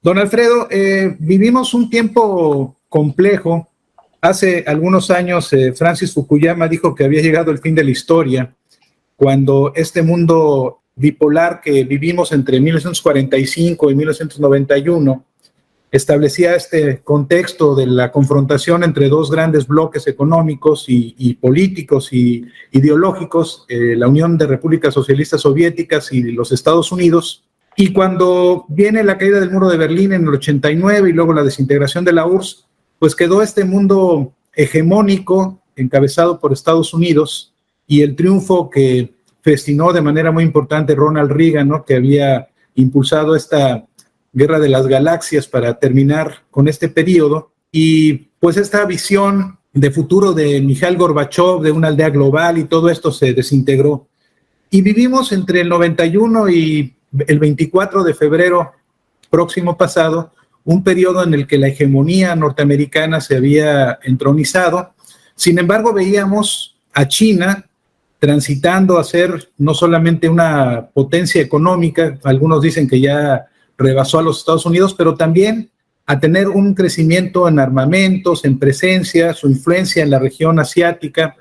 Don Alfredo, vivimos un tiempo complejo. Hace algunos años Francis Fukuyama dijo que había llegado el fin de la historia, cuando este mundo bipolar que vivimos entre 1945 y 1991 establecía este contexto de la confrontación entre dos grandes bloques económicos y políticos y ideológicos, la Unión de Repúblicas Socialistas Soviéticas y los Estados Unidos. Y cuando viene la caída del muro de Berlín en el 89 y luego la desintegración de la URSS, pues quedó este mundo hegemónico encabezado por Estados Unidos y el triunfo que festinó de manera muy importante Ronald Reagan, ¿no?, que había impulsado esta guerra de las galaxias para terminar con este periodo. Y pues esta visión de futuro de Mikhail Gorbachev, de una aldea global, y todo esto se desintegró. Y vivimos entre el 91 y el 24 de febrero próximo pasado, un periodo en el que la hegemonía norteamericana se había entronizado. Sin embargo, veíamos a China transitando a ser no solamente una potencia económica, algunos dicen que ya rebasó a los Estados Unidos, pero también a tener un crecimiento en armamentos, en presencia, su influencia en la región asiática,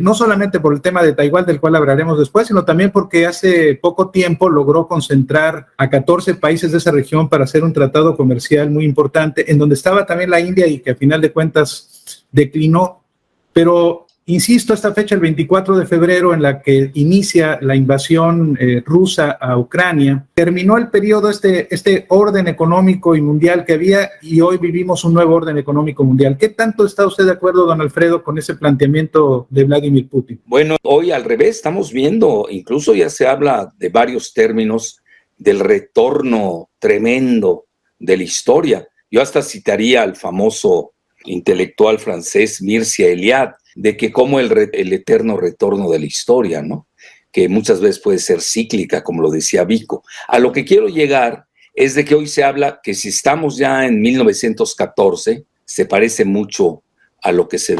no solamente por el tema de Taiwán, del cual hablaremos después, sino también porque hace poco tiempo logró concentrar a 14 países de esa región para hacer un tratado comercial muy importante, en donde estaba también la India y que a final de cuentas declinó. Pero insisto, esta fecha, el 24 de febrero, en la que inicia la invasión rusa a Ucrania, terminó el periodo, este orden económico y mundial que había, y hoy vivimos un nuevo orden económico mundial. ¿Qué tanto está usted de acuerdo, don Alfredo, con ese planteamiento de Vladimir Putin? Bueno, hoy al revés, estamos viendo, incluso ya se habla de varios términos del retorno tremendo de la historia. Yo hasta citaría al famoso intelectual francés Mircea Eliade, de que como el eterno retorno de la historia, ¿no?, que muchas veces puede ser cíclica, como lo decía Vico. A lo que quiero llegar es de que hoy se habla que si estamos ya en 1914, se parece mucho a lo que se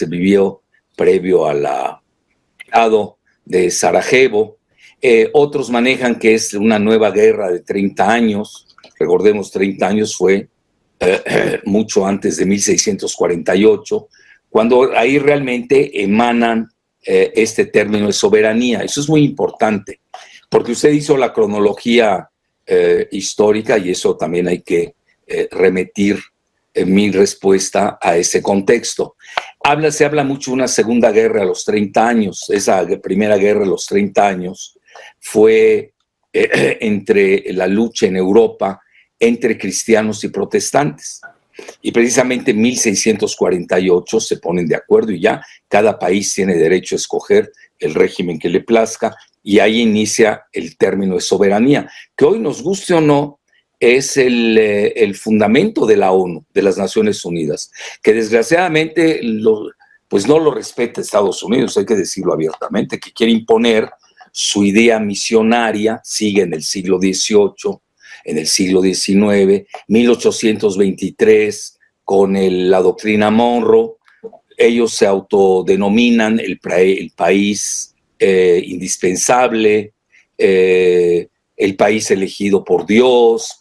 vivió previo al atentado de Sarajevo. Otros manejan que es una nueva guerra de 30 años. Recordemos, 30 años fue mucho antes de 1648, cuando ahí realmente emanan este término de soberanía. Eso es muy importante, porque usted hizo la cronología histórica y eso también hay que remitir mi respuesta a ese contexto. Se habla mucho de una segunda guerra a los 30 años. Esa primera guerra a los 30 años fue entre la lucha en Europa entre cristianos y protestantes. Y precisamente en 1648 se ponen de acuerdo y ya cada país tiene derecho a escoger el régimen que le plazca, y ahí inicia el término de soberanía, que hoy, nos guste o no, es el fundamento de la ONU, de las Naciones Unidas, que desgraciadamente pues no lo respeta Estados Unidos, hay que decirlo abiertamente, que quiere imponer su idea misionaria, sigue en el siglo XVIII, en el siglo XIX, 1823, con la doctrina Monroe. Ellos se autodenominan el país indispensable, el país elegido por Dios,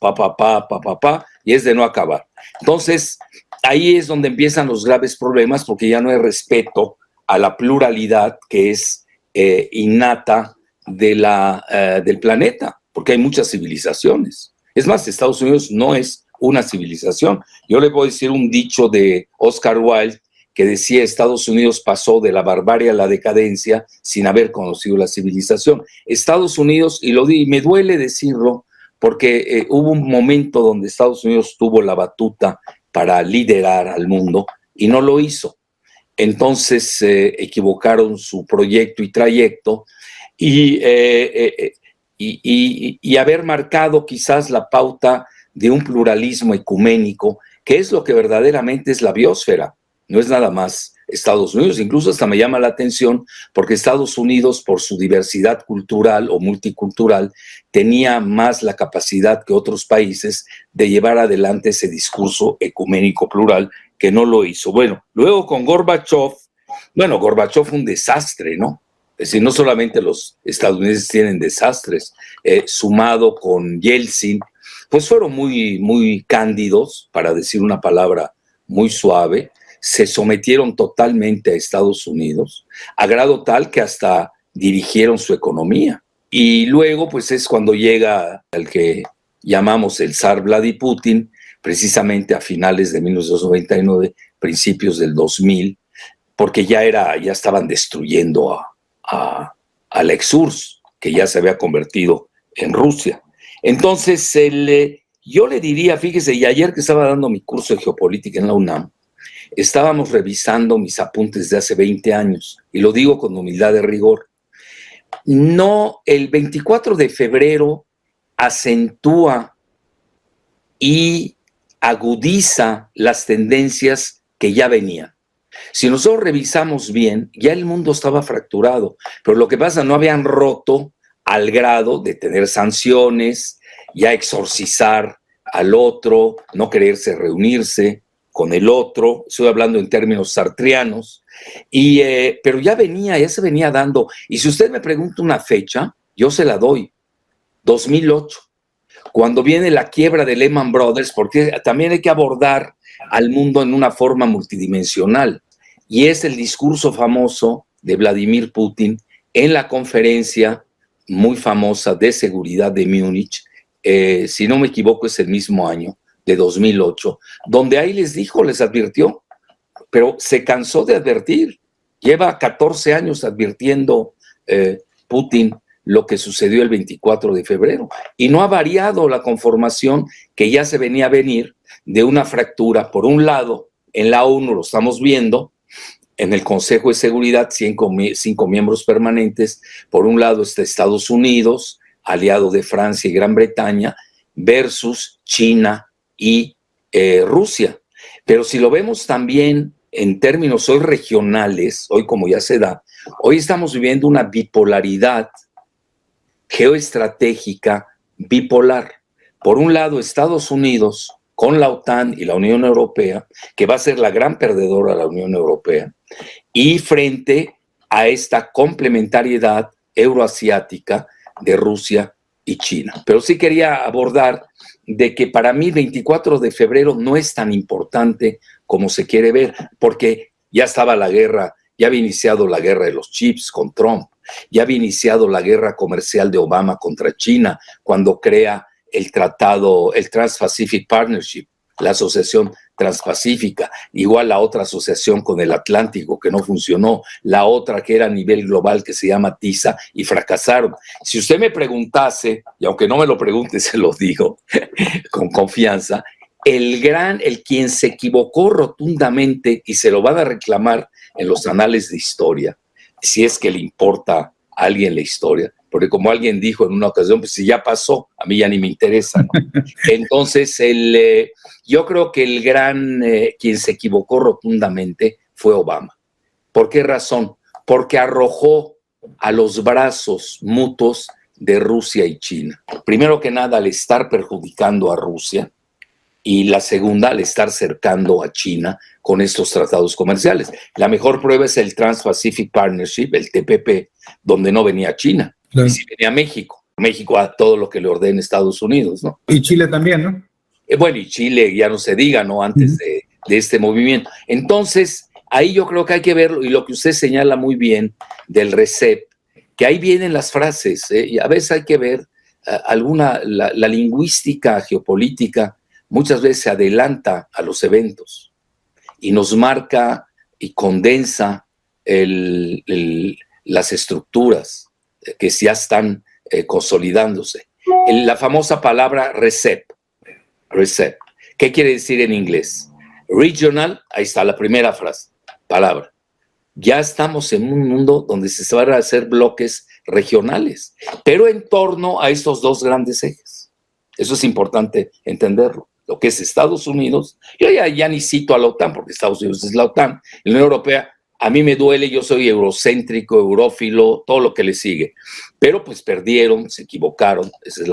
y es de no acabar. Entonces, ahí es donde empiezan los graves problemas, porque ya no hay respeto a la pluralidad que es innata del planeta, porque hay muchas civilizaciones. Es más, Estados Unidos no es una civilización. Yo le puedo decir un dicho de Oscar Wilde que decía: Estados Unidos pasó de la barbarie a la decadencia sin haber conocido la civilización. Estados Unidos, y me duele decirlo, porque hubo un momento donde Estados Unidos tuvo la batuta para liderar al mundo y no lo hizo. Entonces equivocaron su proyecto y trayecto, y haber marcado quizás la pauta de un pluralismo ecuménico, que es lo que verdaderamente es la biosfera, no es nada más Estados Unidos. Incluso hasta me llama la atención porque Estados Unidos, por su diversidad cultural o multicultural, tenía más la capacidad que otros países de llevar adelante ese discurso ecuménico plural, que no lo hizo. Bueno, luego con Gorbachev fue un desastre, ¿no? Es decir, no solamente los estadounidenses tienen desastres, sumado con Yeltsin, pues fueron muy, muy cándidos, para decir una palabra muy suave, se sometieron totalmente a Estados Unidos, a grado tal que hasta dirigieron su economía. Y luego, pues es cuando llega el que llamamos el zar Vladimir Putin, precisamente a finales de 1999, principios del 2000, porque ya estaban destruyendo a la ex-URSS, que ya se había convertido en Rusia. Entonces, yo le diría, fíjese, y ayer que estaba dando mi curso de geopolítica en la UNAM, estábamos revisando mis apuntes de hace 20 años, y lo digo con humildad de rigor. No, el 24 de febrero acentúa y agudiza las tendencias que ya venían. Si nosotros revisamos bien, ya el mundo estaba fracturado, pero lo que pasa, no habían roto al grado de tener sanciones, ya exorcizar al otro, no quererse reunirse con el otro, estoy hablando en términos sartrianos, pero ya se venía dando, y si usted me pregunta una fecha, yo se la doy, 2008, cuando viene la quiebra de Lehman Brothers, porque también hay que abordar al mundo en una forma multidimensional, y es el discurso famoso de Vladimir Putin en la conferencia muy famosa de seguridad de Múnich, si no me equivoco es el mismo año, de 2008, donde ahí les advirtió, pero se cansó de advertir. Lleva 14 años advirtiendo Putin lo que sucedió el 24 de febrero y no ha variado la conformación que ya se venía a venir de una fractura. Por un lado, en la ONU lo estamos viendo, en el Consejo de Seguridad, 5 miembros permanentes. Por un lado está Estados Unidos, aliado de Francia y Gran Bretaña, versus China y Rusia. Pero si lo vemos también en términos hoy regionales, hoy como ya se da, hoy estamos viviendo una bipolaridad geoestratégica bipolar. Por un lado, Estados Unidos con la OTAN y la Unión Europea, que va a ser la gran perdedora la Unión Europea, y frente a esta complementariedad euroasiática de Rusia y China. Pero sí quería abordar de que para mí 24 de febrero no es tan importante como se quiere ver, porque ya estaba la guerra, ya había iniciado la guerra de los chips con Trump, ya había iniciado la guerra comercial de Obama contra China cuando crea el tratado, el Trans-Pacific Partnership, la asociación transpacífica, igual la otra asociación con el Atlántico que no funcionó, la otra que era a nivel global que se llama TISA y fracasaron. Si usted me preguntase, y aunque no me lo pregunte, se lo digo con confianza, el quien se equivocó rotundamente y se lo van a reclamar en los anales de historia, si es que le importa a alguien la historia, porque como alguien dijo en una ocasión, pues si ya pasó, a mí ya ni me interesa, ¿no? Entonces, yo creo que el quien se equivocó rotundamente fue Obama. ¿Por qué razón? Porque arrojó a los brazos mutuos de Rusia y China. Primero que nada, al estar perjudicando a Rusia, y la segunda, al estar cercando a China con estos tratados comerciales. La mejor prueba es el Trans-Pacific Partnership, el TPP, donde no venía China, claro. Y sí venía México. México a todo lo que le ordena Estados Unidos, ¿no? Y Chile también, ¿no? Bueno, y Chile ya no se diga, ¿no? Antes de este movimiento. Entonces, ahí yo creo que hay que verlo, y lo que usted señala muy bien del RCEP, que ahí vienen las frases, y a veces hay que ver la lingüística geopolítica muchas veces se adelanta a los eventos y nos marca y condensa las estructuras que ya están consolidándose. La famosa palabra RCEP. ¿Qué quiere decir en inglés? Regional, ahí está la primera palabra. Ya estamos en un mundo donde se van a hacer bloques regionales, pero en torno a estos dos grandes ejes. Eso es importante entenderlo. Lo que es Estados Unidos, yo ya ni cito a la OTAN, porque Estados Unidos es la OTAN, la Unión Europea, a mí me duele, yo soy eurocéntrico, eurófilo, todo lo que le sigue, pero pues perdieron, se equivocaron, esa es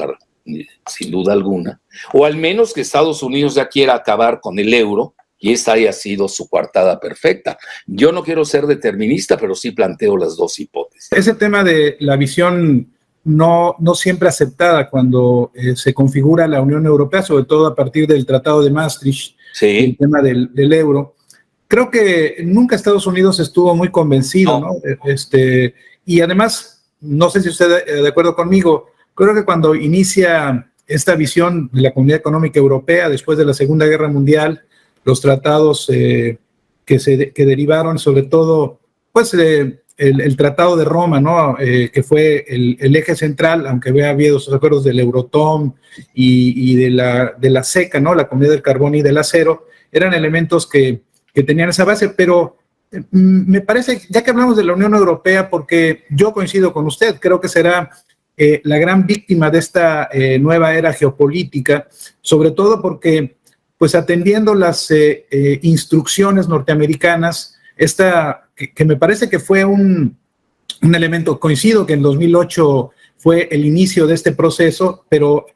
sin duda alguna, o al menos que Estados Unidos ya quiera acabar con el euro, y esta haya sido su coartada perfecta. Yo no quiero ser determinista, pero sí planteo las dos hipótesis. Ese tema de la visión no siempre aceptada cuando se configura la Unión Europea, sobre todo a partir del Tratado de Maastricht, Sí. el tema del euro. Creo que nunca Estados Unidos estuvo muy convencido, ¿no? Y además, no sé si usted de acuerdo conmigo, creo que cuando inicia esta visión de la Comunidad Económica Europea después de la Segunda Guerra Mundial, los tratados que derivaron sobre todo, pues, el Tratado de Roma, ¿no? Que fue el eje central, aunque había habido esos acuerdos del Euratom y de la CECA, ¿no? La Comunidad del Carbón y del Acero, eran elementos que tenían esa base, pero me parece, ya que hablamos de la Unión Europea, porque yo coincido con usted, creo que será la gran víctima de esta nueva era geopolítica, sobre todo porque, pues atendiendo las instrucciones norteamericanas, que me parece que fue un elemento, coincido que en 2008 fue el inicio de este proceso, pero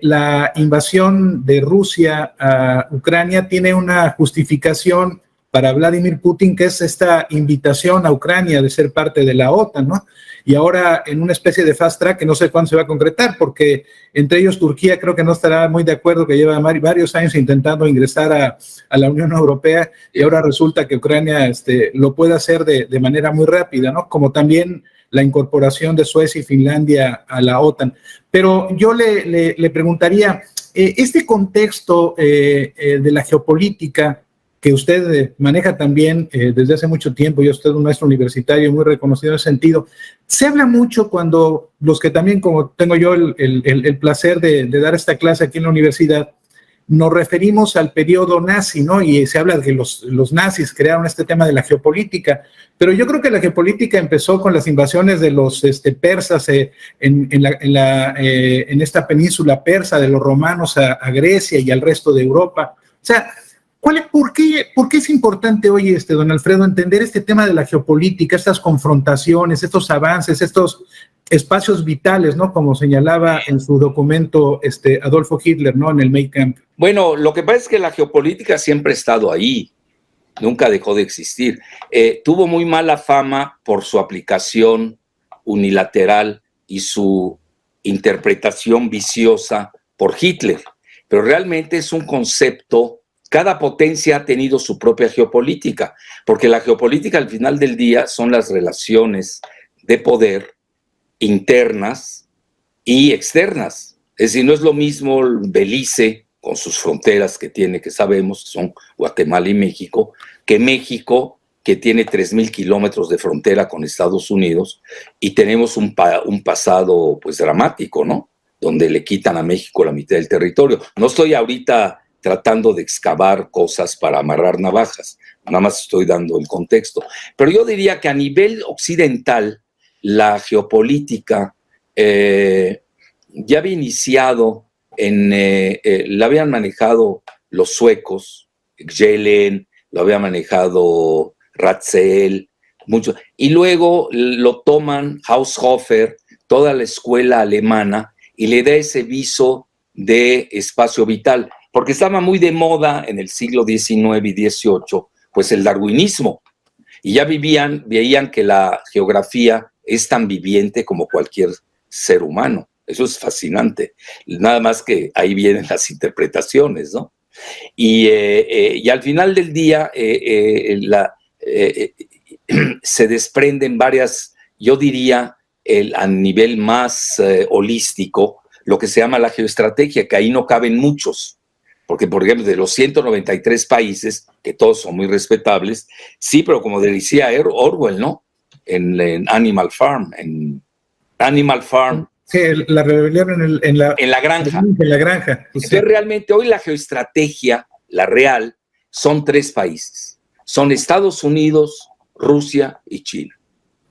la invasión de Rusia a Ucrania tiene una justificación para Vladimir Putin, que es esta invitación a Ucrania de ser parte de la OTAN, ¿no? Y ahora en una especie de fast track que no sé cuándo se va a concretar, porque entre ellos Turquía creo que no estará muy de acuerdo, que lleva varios años intentando ingresar a la Unión Europea y ahora resulta que Ucrania lo puede hacer de manera muy rápida, ¿no? Como también la incorporación de Suecia y Finlandia a la OTAN. Pero yo le preguntaría, este contexto de la geopolítica que usted maneja también desde hace mucho tiempo, y usted es un maestro universitario muy reconocido en ese sentido, se habla mucho cuando los que también, como tengo yo el placer de dar esta clase aquí en la universidad, nos referimos al periodo nazi, ¿no? Y se habla de que los nazis crearon este tema de la geopolítica, pero yo creo que la geopolítica empezó con las invasiones de los persas en esta península persa, de los romanos a Grecia y al resto de Europa. O sea, ¿por qué es importante hoy, don Alfredo, entender este tema de la geopolítica, estas confrontaciones, estos avances, estos espacios vitales, ¿no? Como señalaba en su documento Adolfo Hitler, ¿no? En el Mein Kampf. Bueno, lo que pasa es que la geopolítica siempre ha estado ahí, nunca dejó de existir. Tuvo muy mala fama por su aplicación unilateral y su interpretación viciosa por Hitler, pero realmente es un concepto. Cada potencia ha tenido su propia geopolítica, porque la geopolítica al final del día son las relaciones de poder internas y externas. Es decir, no es lo mismo Belice, con sus fronteras que tiene, que sabemos, son Guatemala y México, que México, que tiene 3,000 kilómetros de frontera con Estados Unidos, y tenemos un pasado pues dramático, ¿no? Donde le quitan a México la mitad del territorio. No estoy ahorita tratando de excavar cosas para amarrar navajas, nada más estoy dando el contexto. Pero yo diría que a nivel occidental, la geopolítica ya había iniciado, la habían manejado los suecos, Gjellen, lo había manejado Ratzel, mucho, y luego lo toman Haushofer, toda la escuela alemana, y le da ese viso de espacio vital, porque estaba muy de moda en el siglo XIX y XVIII, pues el darwinismo, y ya veían que la geografía es tan viviente como cualquier ser humano. Eso es fascinante. Nada más que ahí vienen las interpretaciones, ¿no? Y al final del día se desprenden varias, yo diría, a nivel más holístico, lo que se llama la geoestrategia, que ahí no caben muchos. Porque, por ejemplo, de los 193 países, que todos son muy respetables, sí, pero como decía Orwell, ¿no? En Animal Farm, Sí, la rebelión en la granja. En la granja. Pues entonces, realmente hoy la geoestrategia, la real, son 3 países. Son Estados Unidos, Rusia y China.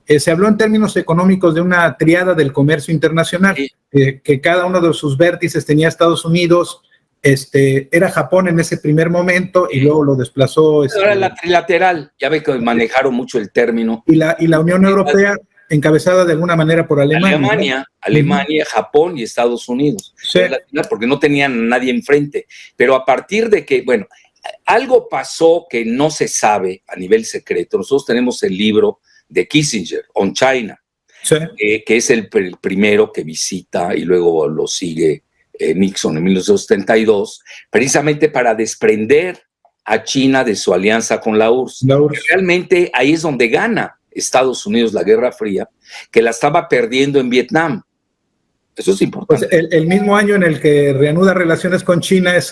Se habló en términos económicos de una triada del comercio internacional, Sí. Que cada uno de sus vértices tenía Estados Unidos, era Japón en ese primer momento y luego lo desplazó. Ahora la trilateral, ya ve que manejaron mucho el término. Y la Unión Europea, encabezada de alguna manera por Alemania. Alemania, Japón y Estados Unidos. Sí. Porque no tenían a nadie enfrente. Pero a partir de que, bueno, algo pasó que no se sabe a nivel secreto. Nosotros tenemos el libro de Kissinger, On China. Sí. Que es el primero que visita y luego lo sigue Nixon en 1972, precisamente para desprender a China de su alianza con la URSS. Realmente ahí es donde gana Estados Unidos la Guerra Fría, que la estaba perdiendo en Vietnam. Eso es importante. Pues el mismo año en el que reanuda relaciones con China es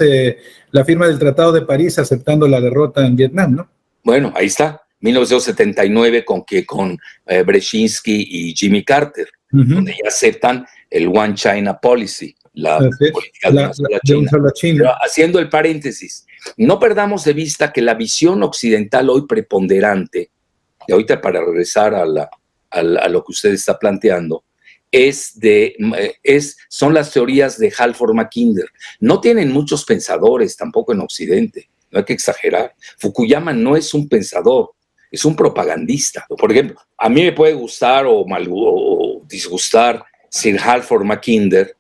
la firma del Tratado de París aceptando la derrota en Vietnam, ¿no? Bueno, ahí está, 1979 con Brzezinski y Jimmy Carter, donde ya aceptan el One China Policy, la política de una sola China. Pero haciendo el paréntesis, no perdamos de vista que la visión occidental hoy preponderante, y ahorita para regresar a lo que usted está planteando, son las teorías de Halford Mackinder. No tienen muchos pensadores tampoco en Occidente, no hay que exagerar. Fukuyama no es un pensador, es un propagandista. Por ejemplo, a mí me puede gustar o disgustar Sir Halford Mackinder,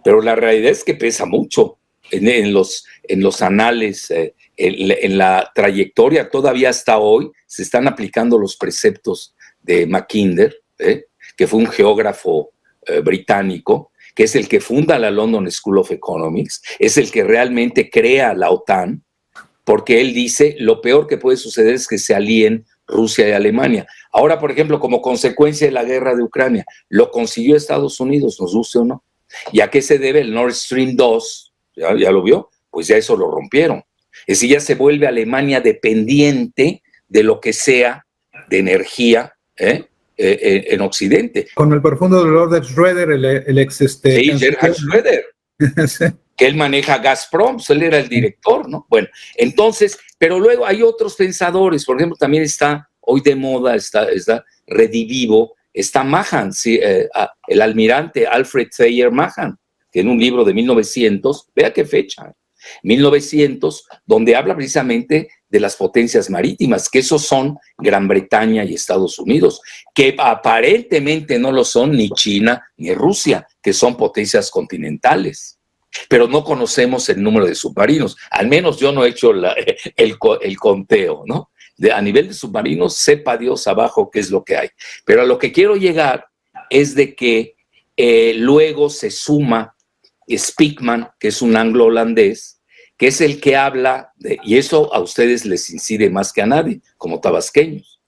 pero la realidad es que pesa mucho en los anales, en la trayectoria. Todavía hasta hoy se están aplicando los preceptos de Mackinder, que fue un geógrafo británico, que es el que funda la London School of Economics, es el que realmente crea la OTAN, porque él dice, lo peor que puede suceder es que se alíen Rusia y Alemania. Ahora, por ejemplo, como consecuencia de la guerra de Ucrania, lo consiguió Estados Unidos, nos guste o no. ¿Y a qué se debe el Nord Stream 2? ¿Ya lo vio? Pues ya eso lo rompieron. Es decir, ya se vuelve Alemania dependiente de lo que sea de energía, en Occidente. Con el profundo dolor de Schröder, el ex... Sí, Gerhard Schröder. Sí. Que él maneja Gazprom, él era el director, ¿no? Bueno, entonces, pero luego hay otros pensadores, por ejemplo, también está hoy de moda, está redivivo, está Mahan, sí, el almirante Alfred Thayer Mahan, tiene un libro de 1900, vea qué fecha, 1900, donde habla precisamente de las potencias marítimas, que esos son Gran Bretaña y Estados Unidos, que aparentemente no lo son ni China ni Rusia, que son potencias continentales. Pero no conocemos el número de submarinos. Al menos yo no he hecho el conteo, ¿no? A nivel de submarinos, sepa Dios abajo qué es lo que hay. Pero a lo que quiero llegar es de que luego se suma Speakman, que es un anglo-holandés, que es el que habla, y eso a ustedes les incide más que a nadie, como tabasqueños,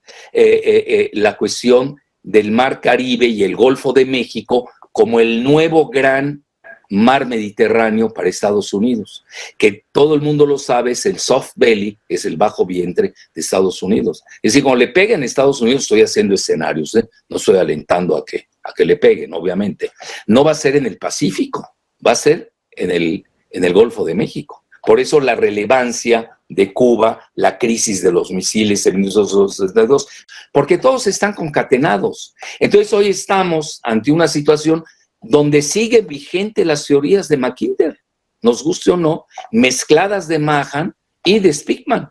la cuestión del Mar Caribe y el Golfo de México como el nuevo gran mar Mediterráneo para Estados Unidos, que todo el mundo lo sabe, es el soft belly, es el bajo vientre de Estados Unidos. Es decir, cuando le peguen a Estados Unidos, estoy haciendo escenarios, no estoy alentando a que le peguen, obviamente. No va a ser en el Pacífico, va a ser en el Golfo de México. Por eso la relevancia de Cuba, la crisis de los misiles en 1962, porque todos están concatenados. Entonces hoy estamos ante una situación donde siguen vigentes las teorías de Mackinder, nos guste o no, mezcladas de Mahan y de Speakman.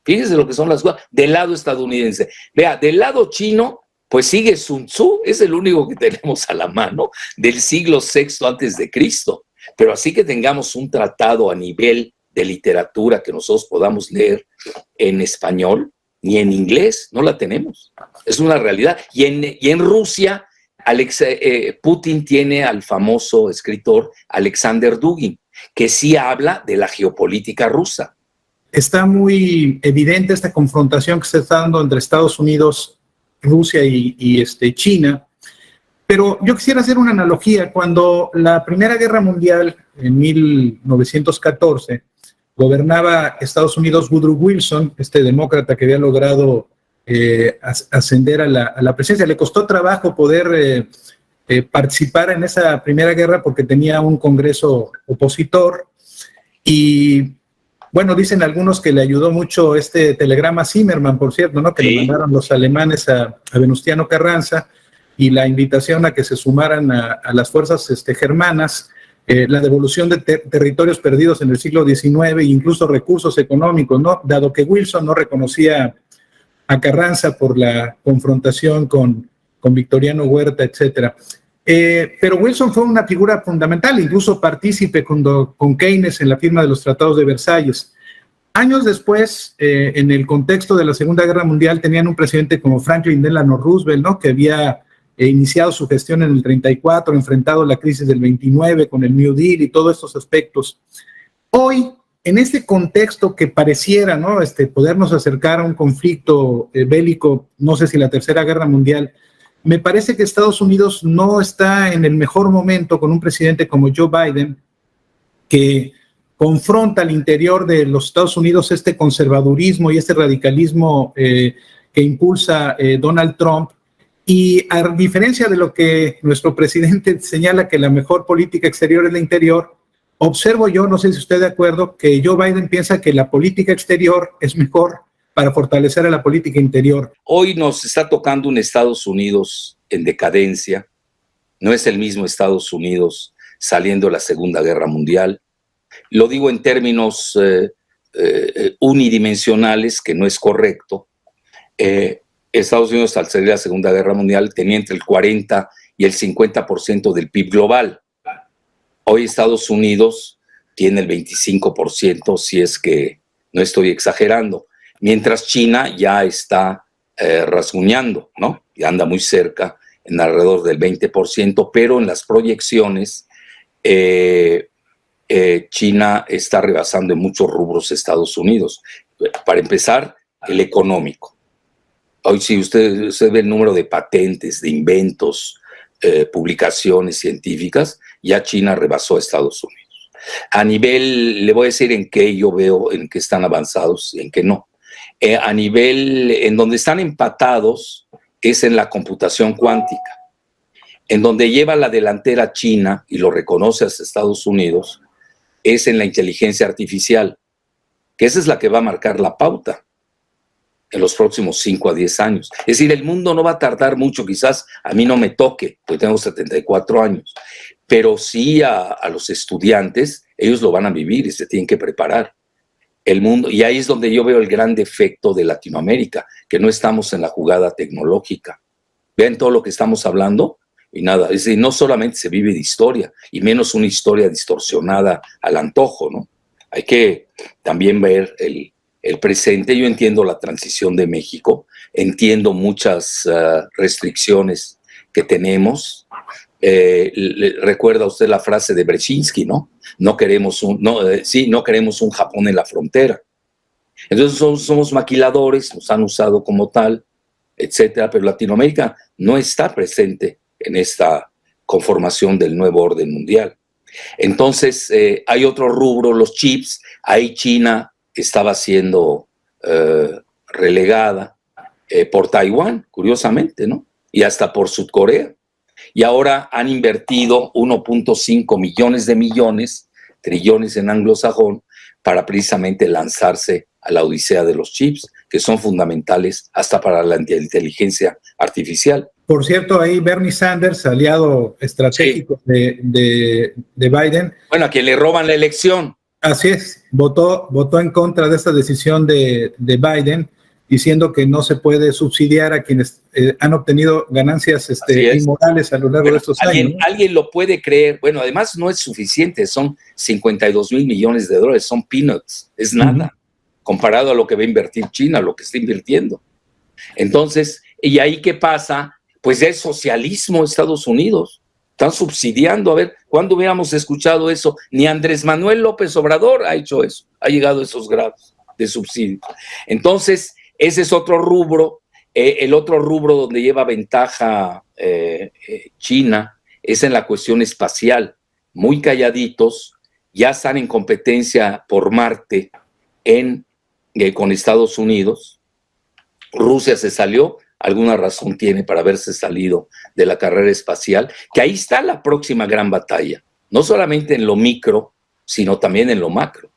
Fíjense lo que son las cosas del lado estadounidense. Vea, del lado chino, pues sigue Sun Tzu, es el único que tenemos a la mano, del siglo VI antes de Cristo. Pero así que tengamos un tratado a nivel de literatura que nosotros podamos leer en español, ni en inglés, no la tenemos. Es una realidad. Y en Rusia, Putin tiene al famoso escritor Alexander Dugin, que sí habla de la geopolítica rusa. Está muy evidente esta confrontación que se está dando entre Estados Unidos, Rusia y China, pero yo quisiera hacer una analogía. Cuando la Primera Guerra Mundial, en 1914, gobernaba Estados Unidos Woodrow Wilson, este demócrata que había logrado ascender a la presidencia. Le costó trabajo poder participar en esa primera guerra porque tenía un congreso opositor y, bueno, dicen algunos que le ayudó mucho este telegrama Zimmerman, por cierto, ¿no? Que sí. Le mandaron los alemanes a Venustiano Carranza y la invitación a que se sumaran a las fuerzas germanas, la devolución de territorios perdidos en el siglo XIX e incluso recursos económicos, ¿no? Dado que Wilson no reconocía a Carranza por la confrontación con Victoriano Huerta, etc. Pero Wilson fue una figura fundamental, incluso partícipe con Keynes en la firma de los tratados de Versalles. Años después, en el contexto de la Segunda Guerra Mundial, tenían un presidente como Franklin Delano Roosevelt, ¿no? Que había iniciado su gestión en el 34, enfrentado la crisis del 29 con el New Deal y todos estos aspectos. Hoy, en este contexto que pareciera, ¿no?, podernos acercar a un conflicto bélico, no sé si la Tercera Guerra Mundial, me parece que Estados Unidos no está en el mejor momento con un presidente como Joe Biden, que confronta al interior de los Estados Unidos este conservadurismo y este radicalismo que impulsa Donald Trump. Y a diferencia de lo que nuestro presidente señala que la mejor política exterior es la interior, observo yo, no sé si usted de acuerdo, que Joe Biden piensa que la política exterior es mejor para fortalecer a la política interior. Hoy nos está tocando un Estados Unidos en decadencia. No es el mismo Estados Unidos saliendo de la Segunda Guerra Mundial. Lo digo en términos unidimensionales, que no es correcto. Estados Unidos, al salir de la Segunda Guerra Mundial, tenía entre el 40 y el 50% del PIB global. Hoy Estados Unidos tiene el 25%, si es que no estoy exagerando, mientras China ya está rasguñando, ¿no? Y anda muy cerca, en alrededor del 20%, pero en las proyecciones China está rebasando en muchos rubros a Estados Unidos. Para empezar, el económico. Hoy si usted ve el número de patentes, de inventos, publicaciones científicas, ya China rebasó a Estados Unidos. A nivel, le voy a decir en qué yo veo, en qué están avanzados y en qué no. A nivel, en donde están empatados, es en la computación cuántica. En donde lleva la delantera China, y lo reconoce hasta Estados Unidos, es en la inteligencia artificial, que esa es la que va a marcar la pauta en los próximos 5 a 10 años. Es decir, el mundo no va a tardar mucho, quizás a mí no me toque, porque tengo 74 años, pero sí a los estudiantes, ellos lo van a vivir y se tienen que preparar. El mundo, y ahí es donde yo veo el gran defecto de Latinoamérica, que no estamos en la jugada tecnológica. Vean todo lo que estamos hablando y nada, es decir, no solamente se vive de historia, y menos una historia distorsionada al antojo, ¿no? Hay que también ver el presente. Yo entiendo la transición de México, entiendo muchas restricciones que tenemos. Recuerda usted la frase de Brzezinski, ¿no? No queremos un Japón en la frontera. Entonces somos maquiladores, nos han usado como tal, etcétera, pero Latinoamérica no está presente en esta conformación del nuevo orden mundial. Entonces hay otro rubro, los chips. Ahí China estaba siendo relegada por Taiwán, curiosamente, ¿no? Y hasta por Sudcorea. Y ahora han invertido 1.5 millones, trillones en anglosajón, para precisamente lanzarse a la odisea de los chips, que son fundamentales hasta para la inteligencia artificial. Por cierto, ahí Bernie Sanders, aliado estratégico de Biden. Bueno, a quien le roban la elección. Así es, votó en contra de esta decisión de Biden, diciendo que no se puede subsidiar a quienes han obtenido ganancias inmorales a lo largo de estos años, ¿no? Alguien lo puede creer. Bueno, además no es suficiente, son 52 mil millones de dólares, son peanuts, es nada, comparado a lo que va a invertir China, lo que está invirtiendo. Entonces, ¿y ahí qué pasa? Pues ya es socialismo Estados Unidos. Están subsidiando. A ver, ¿cuándo hubiéramos escuchado eso? Ni Andrés Manuel López Obrador ha hecho eso, ha llegado a esos grados de subsidio. Entonces, ese es otro rubro. El otro rubro donde lleva ventaja China es en la cuestión espacial. Muy calladitos, ya están en competencia por Marte con Estados Unidos. Rusia se salió, alguna razón tiene para haberse salido de la carrera espacial, que ahí está la próxima gran batalla, no solamente en lo micro, sino también en lo macro.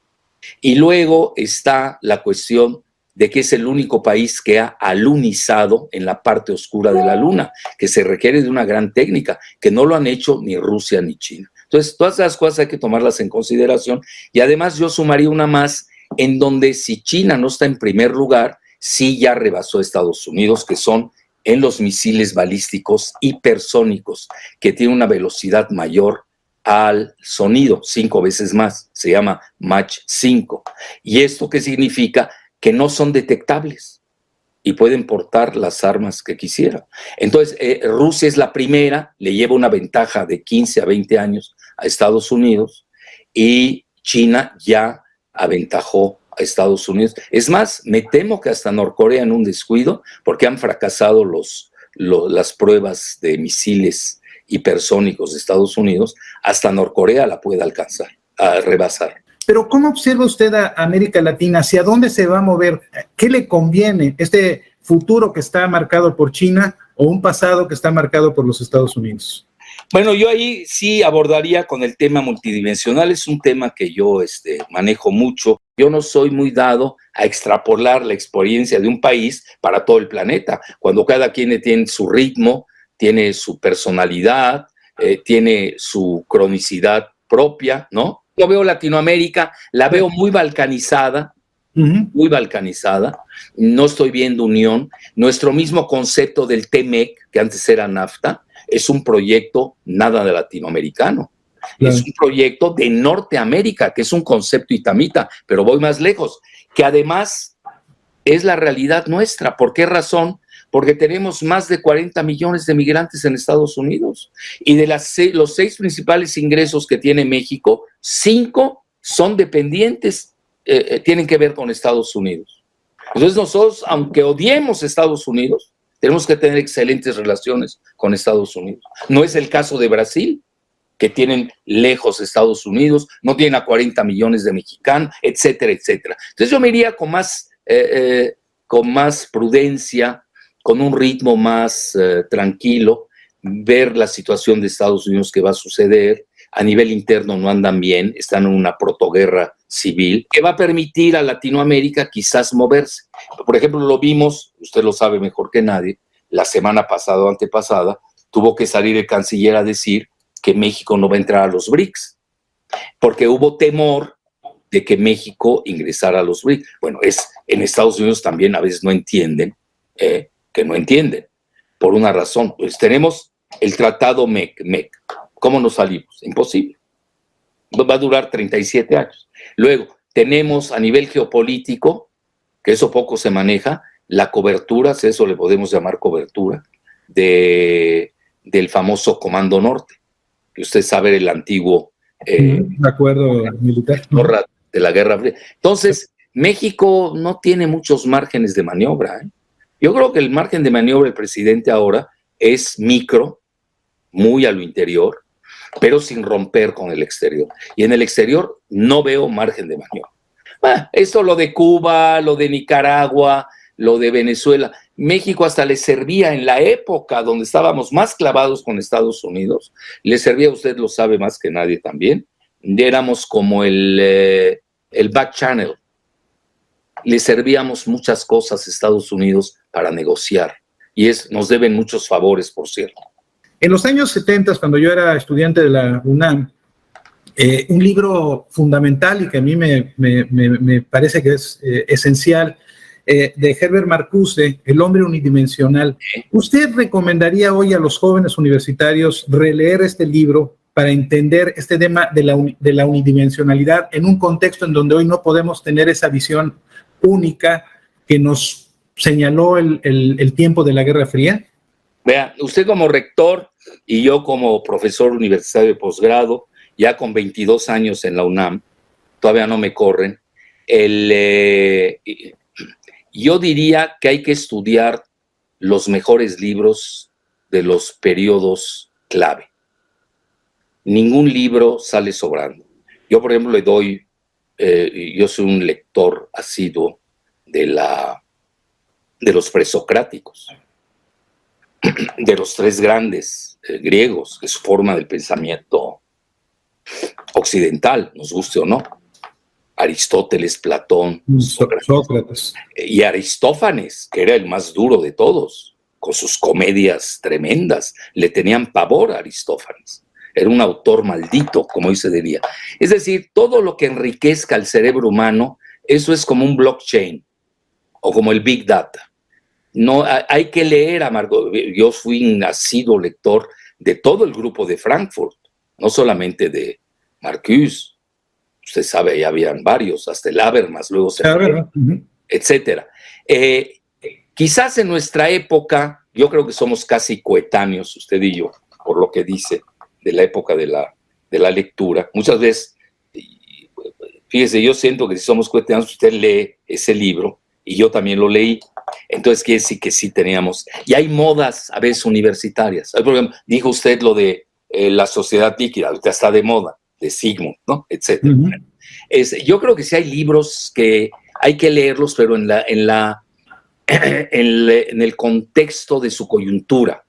Y luego está la cuestión de que es el único país que ha alunizado en la parte oscura de la luna, que se requiere de una gran técnica, que no lo han hecho ni Rusia ni China. Entonces, todas esas cosas hay que tomarlas en consideración. Y además yo sumaría una más, en donde si China no está en primer lugar, sí ya rebasó a Estados Unidos, que son en los misiles balísticos hipersónicos, que tienen una velocidad mayor al sonido, 5 veces más, se llama Mach 5. ¿Y esto qué significa? Que no son detectables. y pueden portar las armas que quisiera. Entonces, Rusia es la primera, le lleva una ventaja de 15 a 20 años a Estados Unidos, y China ya aventajó a Estados Unidos. Es más, me temo que hasta Norcorea en un descuido, porque han fracasado las pruebas de misiles hipersónicos de Estados Unidos, hasta Norcorea la puede alcanzar, a rebasar. Pero ¿cómo observa usted a América Latina? ¿Hacia dónde se va a mover? ¿Qué le conviene? ¿Este futuro que está marcado por China o un pasado que está marcado por los Estados Unidos? Bueno, yo ahí sí abordaría con el tema multidimensional. Es un tema que yo manejo mucho. Yo no soy muy dado a extrapolar la experiencia de un país para todo el planeta, cuando cada quien tiene su ritmo, tiene su personalidad, tiene su cronicidad propia, ¿no? Yo veo Latinoamérica, la veo muy balcanizada, muy balcanizada. No estoy viendo unión. Nuestro mismo concepto del TMEC, que antes era NAFTA, es un proyecto nada de latinoamericano. Claro. Es un proyecto de Norteamérica, que es un concepto itamita, pero voy más lejos, que además es la realidad nuestra. ¿Por qué razón? Porque tenemos más de 40 millones de migrantes en Estados Unidos, y de los 6 principales ingresos que tiene México, 5 son dependientes, tienen que ver con Estados Unidos. Entonces nosotros, aunque odiemos Estados Unidos, tenemos que tener excelentes relaciones con Estados Unidos. No es el caso de Brasil, que tienen lejos Estados Unidos, no tienen a 40 millones de mexicanos, etcétera, etcétera. Entonces yo me iría con más prudencia, con un ritmo más tranquilo, ver la situación de Estados Unidos que va a suceder. A nivel interno no andan bien, están en una protoguerra civil que va a permitir a Latinoamérica quizás moverse. Por ejemplo, lo vimos, usted lo sabe mejor que nadie, la semana pasada o antepasada, tuvo que salir el canciller a decir que México no va a entrar a los BRICS, porque hubo temor de que México ingresara a los BRICS. Bueno, en Estados Unidos también a veces no entienden, que no entienden, por una razón. Pues tenemos el tratado MEC. ¿Cómo nos salimos? Imposible. Va a durar 37 años. Luego, tenemos a nivel geopolítico, que eso poco se maneja, la cobertura, si eso le podemos llamar cobertura, del famoso Comando Norte, que usted sabe, el antiguo acuerdo militar de la Guerra Fría. Entonces, México no tiene muchos márgenes de maniobra. Yo creo que el margen de maniobra del presidente ahora es micro, muy a lo interior, pero sin romper con el exterior. Y en el exterior no veo margen de maniobra. Esto, lo de Cuba, lo de Nicaragua, lo de Venezuela, México hasta le servía en la época donde estábamos más clavados con Estados Unidos, le servía, usted lo sabe más que nadie también, éramos como el back channel, le servíamos muchas cosas a Estados Unidos para negociar, y nos deben muchos favores, por cierto. En los años 70, cuando yo era estudiante de la UNAM, un libro fundamental y que a mí me parece que es esencial, de Herbert Marcuse, El hombre unidimensional. ¿Usted recomendaría hoy a los jóvenes universitarios releer este libro para entender este tema de la unidimensionalidad en un contexto en donde hoy no podemos tener esa visión única que nos señaló el tiempo de la Guerra Fría? Vea, usted como rector y yo como profesor universitario de posgrado, ya con 22 años en la UNAM, todavía no me corren, yo diría que hay que estudiar los mejores libros de los periodos clave. Ningún libro sale sobrando. Yo, por ejemplo, yo soy un lector asiduo de los presocráticos, de los 3 grandes griegos, que es su forma del pensamiento occidental, nos guste o no. Aristóteles, Platón, Sócrates. Y Aristófanes, que era el más duro de todos, con sus comedias tremendas. Le tenían pavor a Aristófanes. Era un autor maldito, como hoy se diría. Es decir, todo lo que enriquezca el cerebro humano, eso es como un blockchain o como el Big Data. No, hay que leer a Margot. Yo fui un asiduo lector de todo el grupo de Frankfurt, no solamente de Marcuse. Usted sabe, ahí habían varios, hasta el Habermas, luego se fue, etcétera. Quizás en nuestra época, yo creo que somos casi coetáneos, usted y yo, por lo que dice de la época de la lectura. Muchas veces, fíjese, yo siento que si somos coetáneos, usted lee ese libro y yo también lo leí. Entonces quiere decir que sí teníamos. Y hay modas a veces universitarias. Por ejemplo, dijo usted lo de la sociedad líquida, ahorita está de moda, de Sigmund, ¿no? Etcétera. Uh-huh. Yo creo que sí hay libros que hay que leerlos, pero en el contexto de su coyuntura.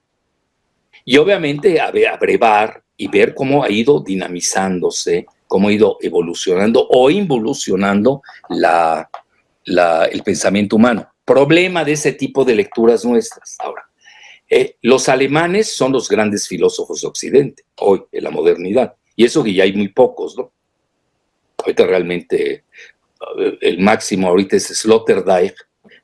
Y obviamente abrevar y ver cómo ha ido dinamizándose, cómo ha ido evolucionando o involucionando el pensamiento humano. Problema de ese tipo de lecturas nuestras. Ahora, los alemanes son los grandes filósofos de Occidente, hoy, en la modernidad. Y eso que ya hay muy pocos, ¿no? Ahorita realmente el máximo ahorita es Sloterdijk,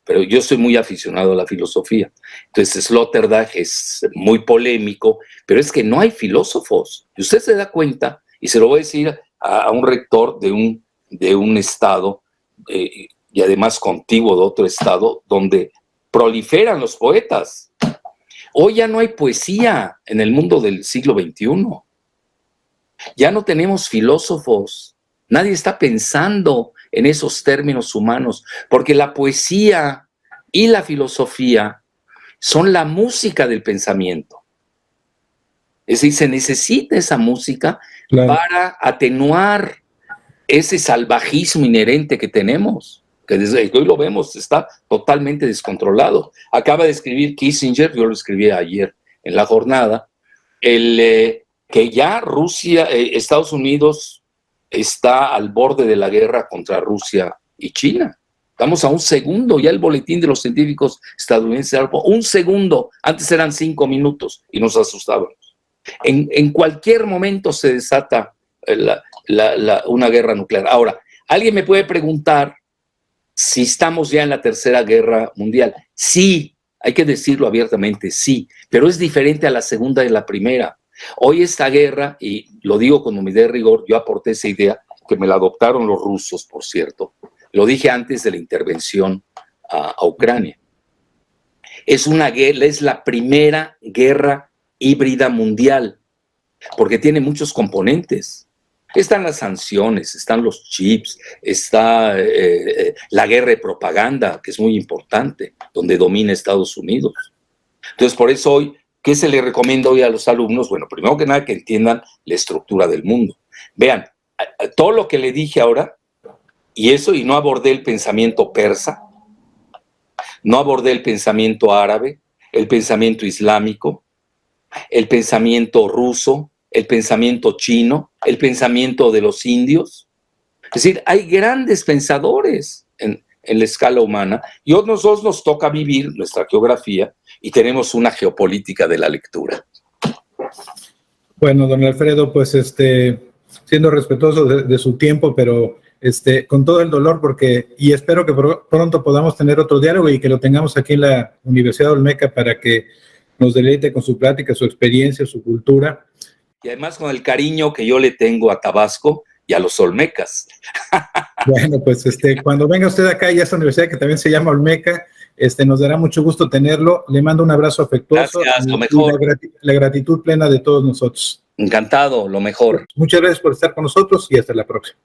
pero yo soy muy aficionado a la filosofía. Entonces Sloterdijk es muy polémico, pero es que no hay filósofos. Y usted se da cuenta, y se lo voy a decir a un rector de un estado, y además contiguo de otro estado, donde proliferan los poetas. Hoy ya no hay poesía en el mundo del siglo XXI. Ya no tenemos filósofos. Nadie está pensando en esos términos humanos, porque la poesía y la filosofía son la música del pensamiento. Es decir, se necesita esa música, claro, para atenuar ese salvajismo inherente que tenemos, que desde hoy lo vemos, está totalmente descontrolado. Acaba de escribir Kissinger, yo lo escribí ayer en la jornada, que ya Estados Unidos está al borde de la guerra contra Rusia y China. Estamos a un segundo, ya el boletín de los científicos estadounidenses, un segundo, antes eran 5 minutos y nos asustábamos. En cualquier momento se desata una guerra nuclear. Ahora, alguien me puede preguntar si estamos ya en la Tercera Guerra Mundial. Sí, hay que decirlo abiertamente, sí, pero es diferente a la Segunda y la Primera. Hoy esta guerra, y lo digo con humildad y rigor, yo aporté esa idea, que me la adoptaron los rusos, por cierto, lo dije antes de la intervención a Ucrania. Es la primera guerra híbrida mundial, porque tiene muchos componentes. Están las sanciones, están los chips, está la guerra de propaganda, que es muy importante, donde domina Estados Unidos. Entonces, por eso hoy, ¿qué se le recomienda hoy a los alumnos? Bueno, primero que nada, que entiendan la estructura del mundo. Vean, todo lo que le dije ahora, y no abordé el pensamiento persa, no abordé el pensamiento árabe, el pensamiento islámico, el pensamiento ruso, el pensamiento chino, el pensamiento de los indios. Es decir, hay grandes pensadores en la escala humana, y a nosotros nos toca vivir nuestra geografía y tenemos una geopolítica de la lectura. Bueno, don Alfredo, pues siendo respetuoso de su tiempo, pero con todo el dolor, y espero que pronto podamos tener otro diálogo y que lo tengamos aquí en la Universidad Olmeca para que nos deleite con su plática, su experiencia, su cultura. Y además con el cariño que yo le tengo a Tabasco y a los olmecas. Bueno, pues cuando venga usted acá y a esta universidad que también se llama Olmeca, nos dará mucho gusto tenerlo. Le mando un abrazo afectuoso. Gracias, lo mejor. La gratitud plena de todos nosotros. Encantado, lo mejor. Muchas gracias por estar con nosotros y hasta la próxima.